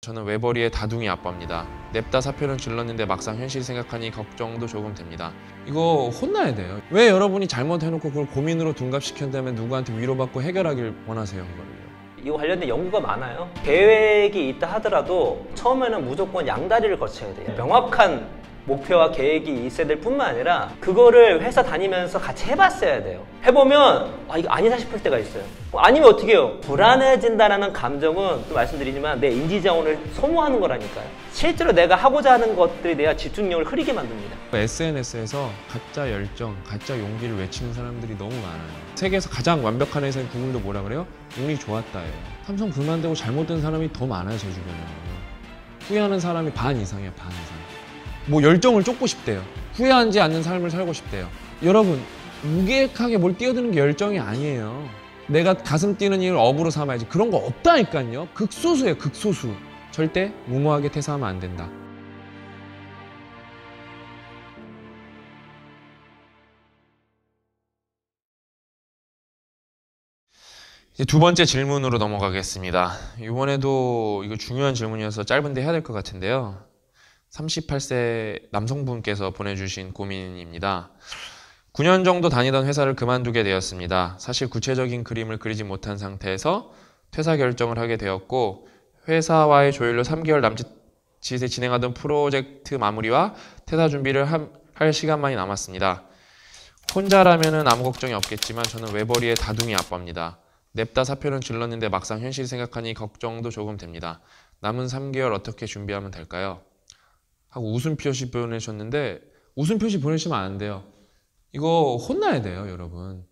저는 외벌이의 다둥이 아빠입니다. 냅다 사표는 질렀는데 막상 현실 생각하니 걱정도 조금 됩니다. 이거 혼나야 돼요. 왜 여러분이 잘못해놓고 그걸 고민으로 둔갑시킨 다음에 누구한테 위로받고 해결하길 원하세요, 그걸요? 이거 관련된 연구가 많아요. 계획이 있다 하더라도 처음에는 무조건 양다리를 거쳐야 돼요. 명확한 목표와 계획이 있어야 될 뿐만 아니라 그거를 회사 다니면서 같이 해봤어야 돼요. 해보면 이거 아니다 싶을 때가 있어요. 아니면 어떻게 해요? 불안해진다는 감정은 또 말씀드리지만 내 인지자원을 소모하는 거라니까요. 실제로 내가 하고자 하는 것들이 내가 집중력을 흐리게 만듭니다. SNS에서 가짜 열정, 가짜 용기를 외치는 사람들이 너무 많아요. 세계에서 가장 완벽한 회사인 구글도 뭐라 그래요? 운이 좋았다예요. 삼성 불만되고 잘못된 사람이 더 많아요, 제 주변에는. 후회하는 사람이 반 이상이에요, 반 이상. 뭐 열정을 쫓고 싶대요. 후회하지 않는 삶을 살고 싶대요. 여러분, 무계획하게 뭘 뛰어드는 게 열정이 아니에요. 내가 가슴 뛰는 일을 업으로 삼아야지. 그런 거 없다니까요. 극소수예요, 극소수. 절대 무모하게 퇴사하면 안 된다. 이제 두 번째 질문으로 넘어가겠습니다. 이번에도 이거 중요한 질문이어서 짧은데 해야 될 것 같은데요. 38세 남성분께서 보내주신 고민입니다. 9년 정도 다니던 회사를 그만두게 되었습니다. 사실 구체적인 그림을 그리지 못한 상태에서 퇴사 결정을 하게 되었고 회사와의 조율로 3개월 남짓에 진행하던 프로젝트 마무리와 퇴사 준비를 할 시간만이 남았습니다. 혼자라면 아무 걱정이 없겠지만 저는 외벌이의 다둥이 아빠입니다. 냅다 사표는 질렀는데 막상 현실 생각하니 걱정도 조금 됩니다. 남은 3개월 어떻게 준비하면 될까요? 하고 웃음 표시 보내셨는데 웃음 표시 보내시면 안 돼요. 이거 혼나야 돼요, 여러분.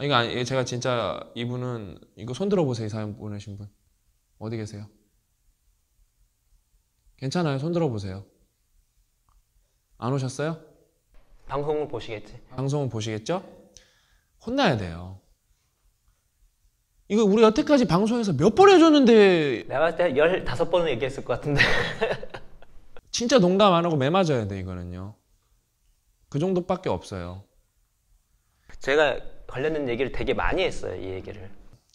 이거 아니, 제가 진짜 이분은 이거 손 들어보세요. 이 사연 보내신 분 어디 계세요? 괜찮아요, 손 들어보세요. 안 오셨어요? 방송을 보시겠지. 방송은 보시겠죠? 혼나야 돼요. 이거 우리 여태까지 방송에서 몇 번 해줬는데 내가 봤을 때 15번은 얘기했을 것 같은데. 진짜 농담 안 하고 매 맞아야 돼, 이거는요. 그 정도밖에 없어요. 제가 관련된 얘기를 되게 많이 했어요, 이 얘기를.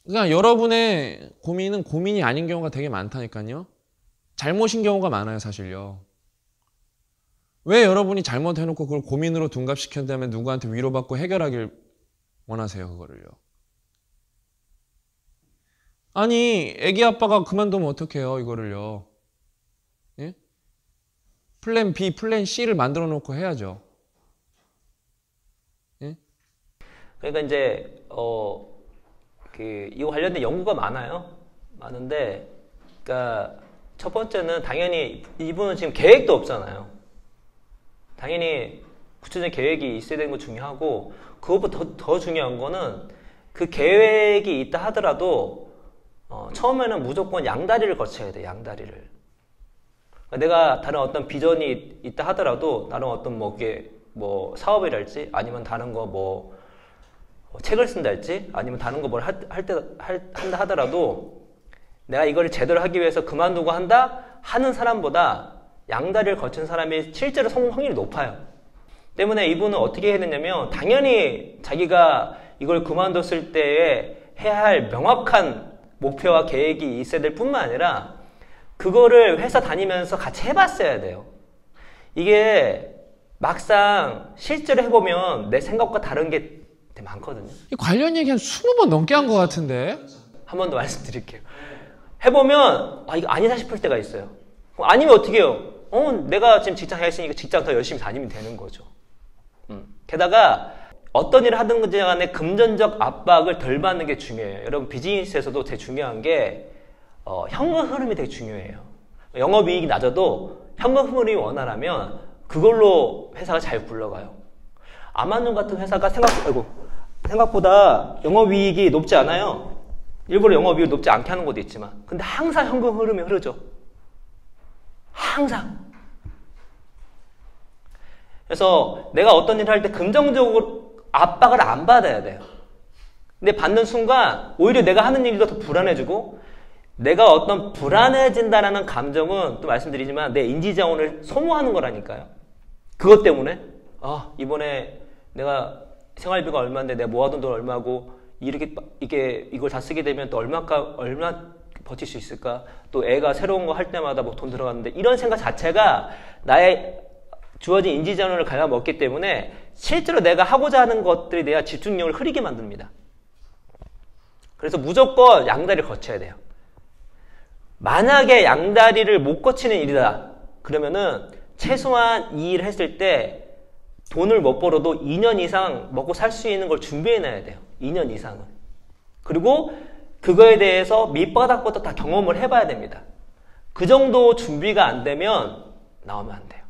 그러니까 여러분의 고민은 고민이 아닌 경우가 되게 많다니까요. 잘못인 경우가 많아요, 사실요. 왜 여러분이 잘못해놓고 그걸 고민으로 둔갑시킨 다음에 누구한테 위로받고 해결하길 원하세요, 그거를요. 아니, 애기 아빠가 그만두면 어떡해요, 이거를요. 예? 플랜 B, 플랜 C를 만들어 놓고 해야죠. 예? 그러니까 이제 이거 관련된 연구가 많은데, 그러니까 첫 번째는 당연히 이분은 지금 계획도 없잖아요. 당연히 구체적인 계획이 있어야 되는 거 중요하고, 그것보다 더 중요한 거는 그 계획이 있다 하더라도 처음에는 무조건 양다리를 거쳐야 돼, 양다리를. 내가 다른 어떤 비전이 있다 하더라도 다른 어떤 뭐 사업이랄지 아니면 다른 거 뭐 책을 쓴달지 아니면 다른 거 뭘 한다 하더라도 내가 이걸 제대로 하기 위해서 그만두고 한다 하는 사람보다 양다리를 거친 사람이 실제로 성공 확률이 높아요. 때문에 이분은 어떻게 해야 되냐면 당연히 자기가 이걸 그만뒀을 때에 해야 할 명확한 목표와 계획이 있어야 될 뿐만 아니라 그거를 회사 다니면서 같이 해봤어야 돼요. 이게 막상 실제로 해보면 내 생각과 다른 게 되게 많거든요. 관련 얘기 한 20번 넘게 한 것 같은데? 한 번 더 말씀드릴게요. 해보면 이거 아니다 싶을 때가 있어요. 아니면 어떻게 해요? 내가 지금 직장 했으니까 직장 더 열심히 다니면 되는 거죠. 게다가 어떤 일을 하든 간에 금전적 압박을 덜 받는 게 중요해요. 여러분 비즈니스에서도 되게 중요한 게 현금 흐름이 되게 중요해요. 영업이익이 낮아도 현금 흐름이 원활하면 그걸로 회사가 잘 굴러가요. 아마존 같은 회사가 생각보다 영업이익이 높지 않아요. 일부러 영업이익이 높지 않게 하는 것도 있지만 근데 항상 현금 흐름이 흐르죠. 항상. 그래서 내가 어떤 일을 할 때 긍정적으로 압박을 안 받아야 돼요. 근데 받는 순간 오히려 내가 하는 일도 더 불안해지고 내가 어떤 불안해진다는 감정은 또 말씀드리지만 내 인지자원을 소모하는 거라니까요. 그것 때문에 이번에 내가 생활비가 얼마인데 내가 모아둔 돈 얼마고 이걸 다 쓰게 되면 또 얼마 버틸 수 있을까? 또 애가 새로운 거 할 때마다 뭐 돈 들어갔는데 이런 생각 자체가 나의 주어진 인지전을 갉아먹기 때문에 실제로 내가 하고자 하는 것들에 대한 집중력을 흐리게 만듭니다. 그래서 무조건 양다리를 거쳐야 돼요. 만약에 양다리를 못 거치는 일이다. 그러면은 최소한 이 일을 했을 때 돈을 못 벌어도 2년 이상 먹고 살 수 있는 걸 준비해놔야 돼요. 2년 이상은. 그리고 그거에 대해서 밑바닥부터 다 경험을 해봐야 됩니다. 그 정도 준비가 안 되면 나오면 안 돼요.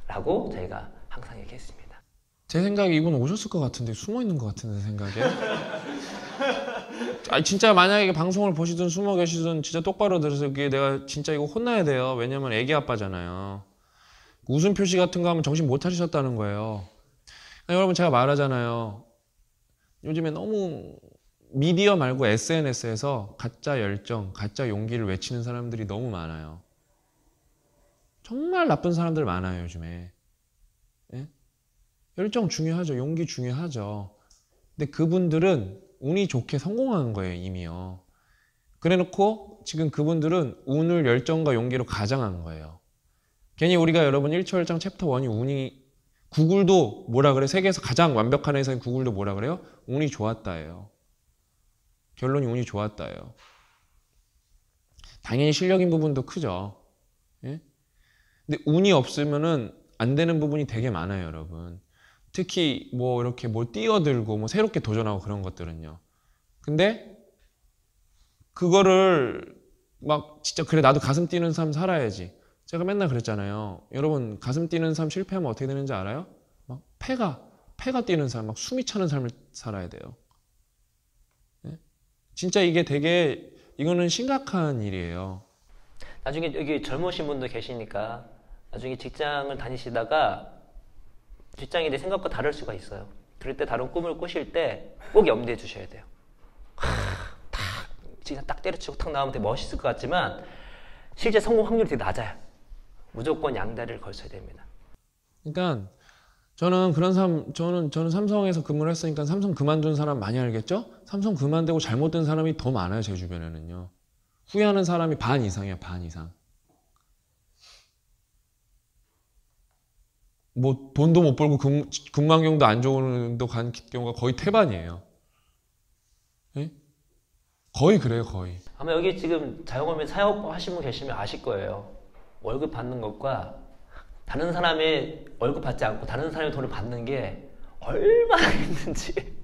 라고 저희가 항상 얘기했습니다. 제 생각에 이분 오셨을 것 같은데 숨어 있는 것 같은데 생각에. 아니 진짜 만약에 방송을 보시든 숨어 계시든 진짜 똑바로 들으세요. 이게 내가 진짜 이거 혼나야 돼요. 왜냐면 애기 아빠잖아요. 웃음 표시 같은 거 하면 정신 못 차리셨다는 거예요. 여러분 제가 말하잖아요. 요즘에 너무 미디어 말고 SNS에서 가짜 열정, 가짜 용기를 외치는 사람들이 너무 많아요. 정말 나쁜 사람들 많아요, 요즘에. 예? 열정 중요하죠. 용기 중요하죠. 근데 그분들은 운이 좋게 성공한 거예요, 이미요. 그래 놓고 지금 그분들은 운을 열정과 용기로 가장한 거예요. 괜히 우리가 여러분 1초열정 챕터 1이 운이, 구글도 뭐라 그래? 세계에서 가장 완벽한 회사인 구글도 뭐라 그래요? 운이 좋았다예요. 결론이 운이 좋았다예요. 당연히 실력인 부분도 크죠. 예? 근데 운이 없으면은 안 되는 부분이 되게 많아요, 여러분. 특히 뭐 이렇게 뭘 뛰어들고 뭐 새롭게 도전하고 그런 것들은요. 근데 그거를 막 진짜 그래 나도 가슴 뛰는 삶 살아야지. 제가 맨날 그랬잖아요. 여러분 가슴 뛰는 삶 실패하면 어떻게 되는지 알아요? 막 폐가 뛰는 삶, 막 숨이 차는 삶을 살아야 돼요. 네? 진짜 이게 되게 이거는 심각한 일이에요. 나중에 여기 젊으신 분들 계시니까 나중에 직장을 다니시다가 직장이 내 생각과 다를 수가 있어요. 그럴 때 다른 꿈을 꾸실 때 꼭 염두해 주셔야 돼요. 진짜 딱 때려치고 탁 나오면 되게 멋있을 것 같지만 실제 성공 확률이 되게 낮아요. 무조건 양다리를 걸쳐야 됩니다. 그러니까 저는 그런 사람, 저는 삼성에서 근무를 했으니까 삼성 그만둔 사람 많이 알겠죠? 삼성 그만두고 잘못된 사람이 더 많아요, 제 주변에는요. 후회하는 사람이 반 이상이에요, 반 이상. 뭐 돈도 못 벌고 근무환경도 안 좋은 데 간 경우가 거의 태반이에요. 예? 거의 그래요, 거의. 아마 여기 지금 자영업에 사업 하신 분 계시면 아실 거예요. 월급 받는 것과 다른 사람의 월급 받지 않고 다른 사람의 돈을 받는 게 얼마나 힘든지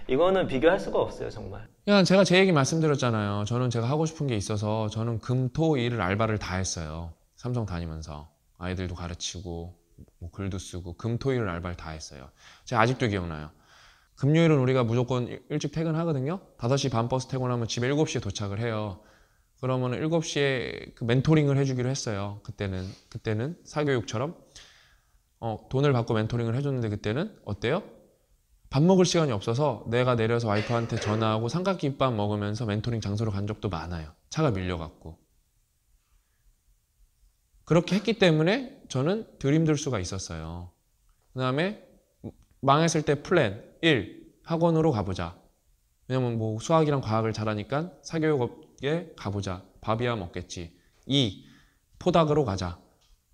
이거는 비교할 수가 없어요, 정말. 그냥 제가 제 얘기 말씀드렸잖아요. 저는 제가 하고 싶은 게 있어서 저는 금, 토, 일 알바를 다 했어요. 삼성 다니면서 아이들도 가르치고 뭐 글도 쓰고 금, 토, 일 알바를 다 했어요. 제가 아직도 기억나요. 금요일은 우리가 무조건 일찍 퇴근하거든요. 5시 반 버스 퇴근하면 집에 7시에 도착을 해요. 그러면 7시에 그 멘토링을 해주기로 했어요. 그때는 사교육처럼 돈을 받고 멘토링을 해줬는데 그때는 어때요? 밥 먹을 시간이 없어서 내가 내려서 와이프한테 전화하고 삼각김밥 먹으면서 멘토링 장소로 간 적도 많아요. 차가 밀려갖고. 그렇게 했기 때문에 저는 들이밀 수가 있었어요. 그 다음에 망했을 때 플랜 1. 학원으로 가보자. 왜냐면 뭐 수학이랑 과학을 잘하니까 사교육업에 가보자. 밥이야 먹겠지. 2. 포닥으로 가자.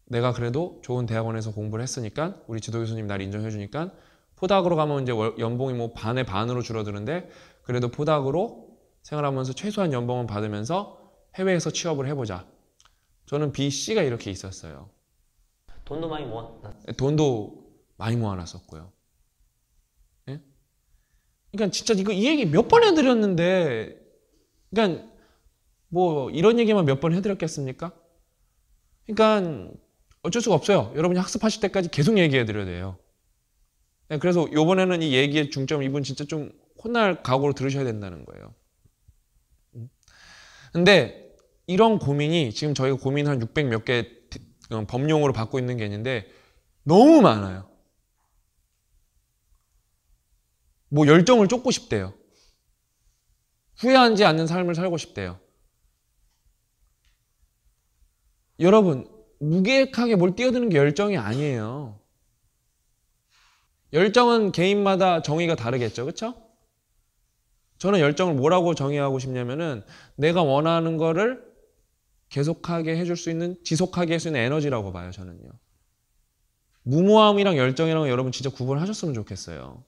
내가 그래도 좋은 대학원에서 공부를 했으니까 우리 지도 교수님 날 인정해 주니까 포닥으로 가면 이제 연봉이 뭐 반의 반으로 줄어드는데 그래도 포닥으로 생활하면서 최소한 연봉은 받으면서 해외에서 취업을 해보자. 저는 B, C가 이렇게 있었어요. 돈도 많이 모았나? 돈도 많이 모아놨었고요. 예? 그러니까 진짜 이 얘기 몇 번 해드렸는데, 그러니까 뭐 이런 얘기만 몇 번 해드렸겠습니까? 그러니까 어쩔 수가 없어요. 여러분이 학습하실 때까지 계속 얘기해드려야 돼요. 그래서 이번에는 이 얘기의 중점 이분 진짜 좀 혼날 각오로 들으셔야 된다는 거예요. 근데 이런 고민이 지금 저희가 고민 한 600 몇 개 법용어로 받고 있는 게 있는데 너무 많아요. 뭐 열정을 쫓고 싶대요. 후회하지 않는 삶을 살고 싶대요. 여러분 무계획하게 뭘 뛰어드는 게 열정이 아니에요. 열정은 개인마다 정의가 다르겠죠, 그렇죠? 저는 열정을 뭐라고 정의하고 싶냐면은 내가 원하는 거를 계속하게 해줄 수 있는, 지속하게 할 수 있는 에너지라고 봐요, 저는요. 무모함이랑 열정이랑 여러분 진짜 구분하셨으면 좋겠어요.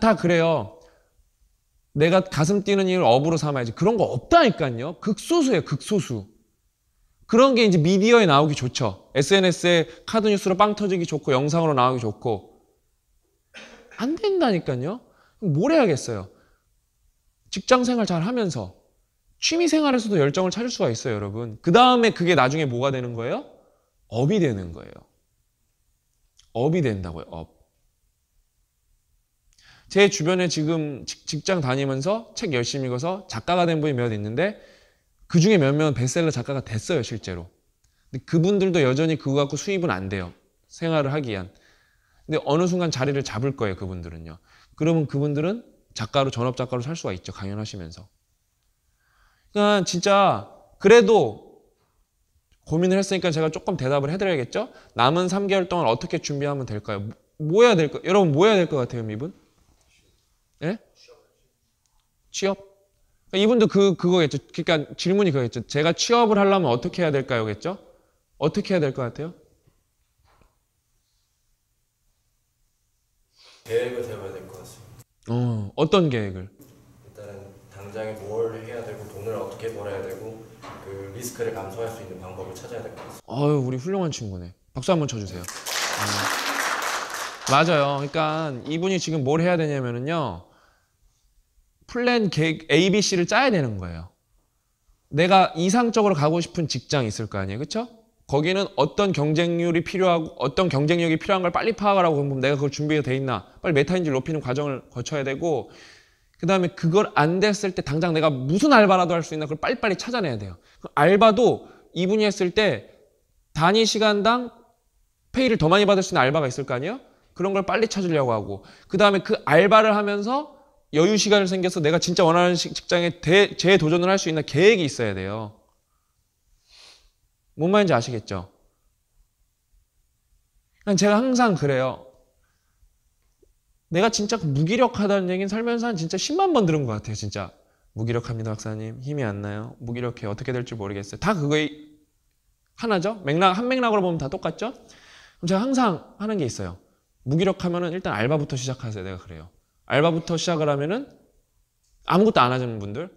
다 그래요. 내가 가슴 뛰는 일을 업으로 삼아야지. 그런 거 없다니까요. 극소수예요, 극소수. 그런 게 이제 미디어에 나오기 좋죠. SNS에 카드 뉴스로 빵 터지기 좋고 영상으로 나오기 좋고. 안 된다니까요. 뭘 해야겠어요. 직장 생활 잘 하면서 취미 생활에서도 열정을 찾을 수가 있어요, 여러분. 그 다음에 그게 나중에 뭐가 되는 거예요? 업이 되는 거예요. 업이 된다고요, 업. 제 주변에 지금 직장 다니면서 책 열심히 읽어서 작가가 된 분이 몇 있는데 그 중에 몇 명은 베스트셀러 작가가 됐어요, 실제로. 근데 그분들도 여전히 그거 갖고 수입은 안 돼요. 생활을 하기 위한. 근데 어느 순간 자리를 잡을 거예요, 그분들은요. 그러면 그분들은 작가로, 전업작가로 살 수가 있죠, 강연하시면서. 그러니까 진짜 그래도 고민을 했으니까 제가 조금 대답을 해드려야겠죠? 남은 3개월 동안 어떻게 준비하면 될까요? 뭐 해야 될까요? 여러분 뭐 해야 될 것 같아요, 이분? 예? 취업? 그러니까 이분도 그거겠죠. 그러니까 질문이 그거겠죠. 제가 취업을 하려면 어떻게 해야 될까요?겠죠? 어떻게 해야 될 것 같아요? 계획을 세워야 될 것 같습니다. 어떤 계획을? 일단은 당장에 뭘 해야 되고 돈을 어떻게 벌어야 되고 그 리스크를 감소할 수 있는 방법을 찾아야 될 것 같습니다. 우리 훌륭한 친구네. 박수 한번 쳐주세요. 맞아요. 그러니까 이분이 지금 뭘 해야 되냐면은요. 플랜 계획 A, B, C를 짜야 되는 거예요. 내가 이상적으로 가고 싶은 직장이 있을 거 아니에요. 그렇죠? 거기는 어떤 경쟁률이 필요하고 어떤 경쟁력이 필요한 걸 빨리 파악하라고 그러면 내가 그걸 준비가 돼 있나 빨리 메타인지를 높이는 과정을 거쳐야 되고 그 다음에 그걸 안 됐을 때 당장 내가 무슨 알바라도 할 수 있나 그걸 빨리빨리 찾아내야 돼요. 알바도 이분이 했을 때 단위 시간당 페이를 더 많이 받을 수 있는 알바가 있을 거 아니에요? 그런 걸 빨리 찾으려고 하고 그 다음에 그 알바를 하면서 여유 시간을 생겨서 내가 진짜 원하는 직장에 재도전을 할 수 있는 계획이 있어야 돼요. 뭔 말인지 아시겠죠? 제가 항상 그래요. 내가 진짜 무기력하다는 얘기는 살면서 한 진짜 10만 번 들은 것 같아요. 진짜 무기력합니다 박사님. 힘이 안 나요. 무기력해. 어떻게 될지 모르겠어요. 다 그거의 하나죠. 한 맥락으로 보면 다 똑같죠. 그럼 제가 항상 하는 게 있어요. 무기력하면은 일단 알바부터 시작하세요. 내가 그래요. 알바부터 시작을 하면은 아무것도 안 하시는 분들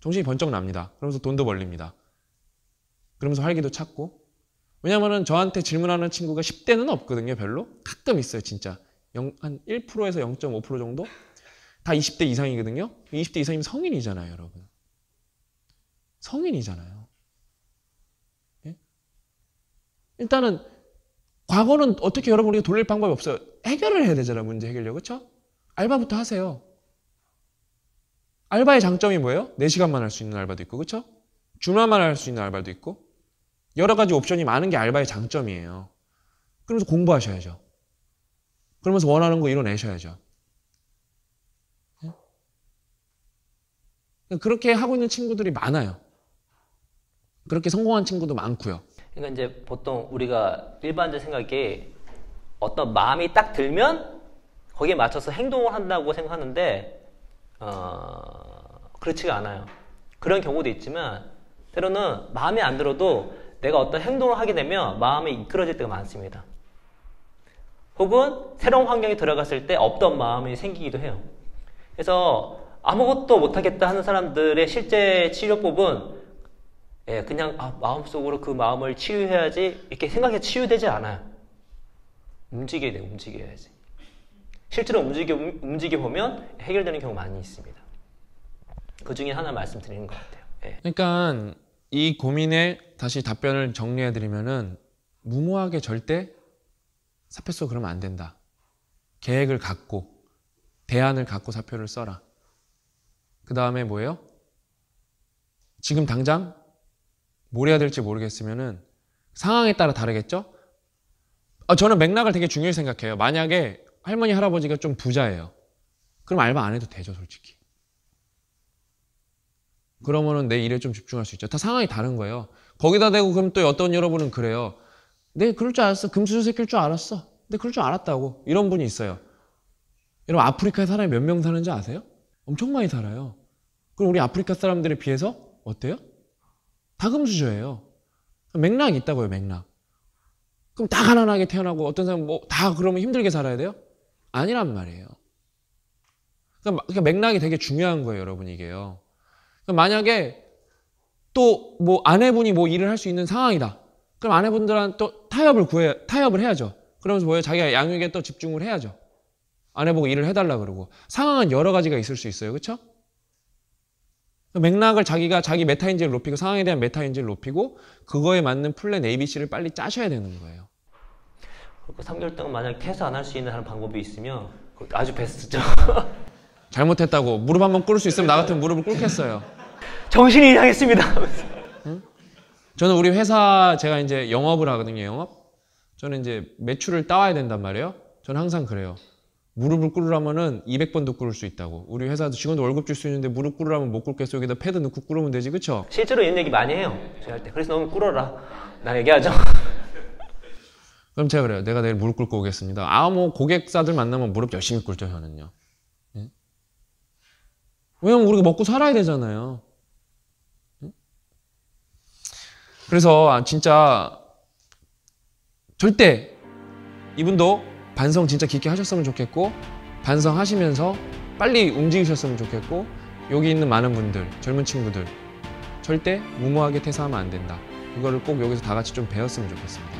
정신이 번쩍 납니다. 그러면서 돈도 벌립니다. 그러면서 활기도 찾고. 왜냐면은 저한테 질문하는 친구가 10대는 없거든요. 별로. 가끔 있어요. 진짜. 한 1%에서 0.5% 정도? 다 20대 이상이거든요. 20대 이상이면 성인이잖아요. 여러분. 성인이잖아요. 예? 일단은 과거는 어떻게 여러분 우리가 돌릴 방법이 없어요. 해결을 해야 되잖아요. 문제 해결력. 그렇죠? 알바부터 하세요. 알바의 장점이 뭐예요? 4시간만 할 수 있는 알바도 있고 그렇죠? 주말만 할 수 있는 알바도 있고 여러 가지 옵션이 많은 게 알바의 장점이에요. 그러면서 공부하셔야죠. 그러면서 원하는 거 이뤄내셔야죠. 그렇게 하고 있는 친구들이 많아요. 그렇게 성공한 친구도 많고요. 그러니까 이제 보통 우리가 일반적 생각이 어떤 마음이 딱 들면 거기에 맞춰서 행동을 한다고 생각하는데 그렇지가 않아요. 그런 경우도 있지만 때로는 마음에 안 들어도 내가 어떤 행동을 하게 되면 마음이 이끌어질 때가 많습니다. 혹은 새로운 환경에 들어갔을 때 없던 마음이 생기기도 해요. 그래서 아무것도 못하겠다 하는 사람들의 실제 치료법은 그냥 마음속으로 그 마음을 치유해야지 이렇게 생각해 치유되지 않아요. 움직여야 돼요. 움직여야지. 실제로 움직여보면 해결되는 경우가 많이 있습니다. 그 중에 하나 말씀드리는 것 같아요. 그러니까 이 고민에 다시 답변을 정리해드리면은 무모하게 절대 사표 쓰고 그러면 안 된다. 계획을 갖고 대안을 갖고 사표를 써라. 그 다음에 뭐예요? 지금 당장 뭘 해야 될지 모르겠으면은 상황에 따라 다르겠죠? 저는 맥락을 되게 중요히 생각해요. 만약에 할머니 할아버지가 좀 부자예요. 그럼 알바 안 해도 되죠, 솔직히. 그러면은 내 일에 좀 집중할 수 있죠. 다 상황이 다른 거예요. 거기다 대고 그럼 또 어떤 여러분은 그래요. 네, 그럴 줄 알았어. 금수저 새끼일 줄 알았어. 근데 그럴 줄 알았다고. 이런 분이 있어요. 여러분 아프리카에 사람이 몇 명 사는지 아세요? 엄청 많이 살아요. 그럼 우리 아프리카 사람들에 비해서 어때요? 다금수저예요. 맥락이 있다고요, 맥락. 그럼 다 가난하게 태어나고 어떤 사람은 뭐 다 그러면 힘들게 살아야 돼요? 아니란 말이에요. 그러니까 맥락이 되게 중요한 거예요, 여러분 이게요. 그러니까 만약에 또 뭐 아내분이 뭐 일을 할 수 있는 상황이다. 그럼 아내분들한테 또 타협을 해야죠. 그러면서 뭐예요? 자기가 양육에 또 집중을 해야죠. 아내 보고 일을 해달라 그러고. 상황은 여러 가지가 있을 수 있어요. 그렇죠? 맥락을 자기 메타인지를 높이고 상황에 대한 메타인지를 높이고 그거에 맞는 플랜 ABC를 빨리 짜셔야 되는 거예요. 그리고 3개월 동안 만약 퇴사 안 할 수 있는 방법이 있으면 아주 베스트죠. 잘못했다고 무릎 한번 꿇을 수 있으면 나 같으면 무릎을 꿇겠어요. 정신이 이상했습니다. 응? 저는 우리 회사 제가 이제 영업을 하거든요. 영업. 저는 이제 매출을 따와야 된단 말이에요. 저는 항상 그래요. 무릎을 꿇으려면은 200번도 꿇을 수 있다고. 우리 회사도 직원도 월급 줄 수 있는데 무릎 꿇으려면 못 꿇겠어. 여기다 패드 넣고 꿇으면 되지. 그쵸? 실제로 이런 얘기 많이 해요. 제가 할 때. 그래서 너무 꿇어라. 나 얘기하죠. 그럼 제가 그래요. 내가 내일 무릎 꿇고 오겠습니다. 뭐 고객사들 만나면 무릎 열심히 꿇죠, 저는요. 예? 왜냐면 우리가 먹고 살아야 되잖아요. 예? 그래서 진짜 절대 이분도 반성 진짜 깊게 하셨으면 좋겠고 반성하시면서 빨리 움직이셨으면 좋겠고 여기 있는 많은 분들, 젊은 친구들 절대 무모하게 퇴사하면 안 된다. 그거를 꼭 여기서 다 같이 좀 배웠으면 좋겠습니다.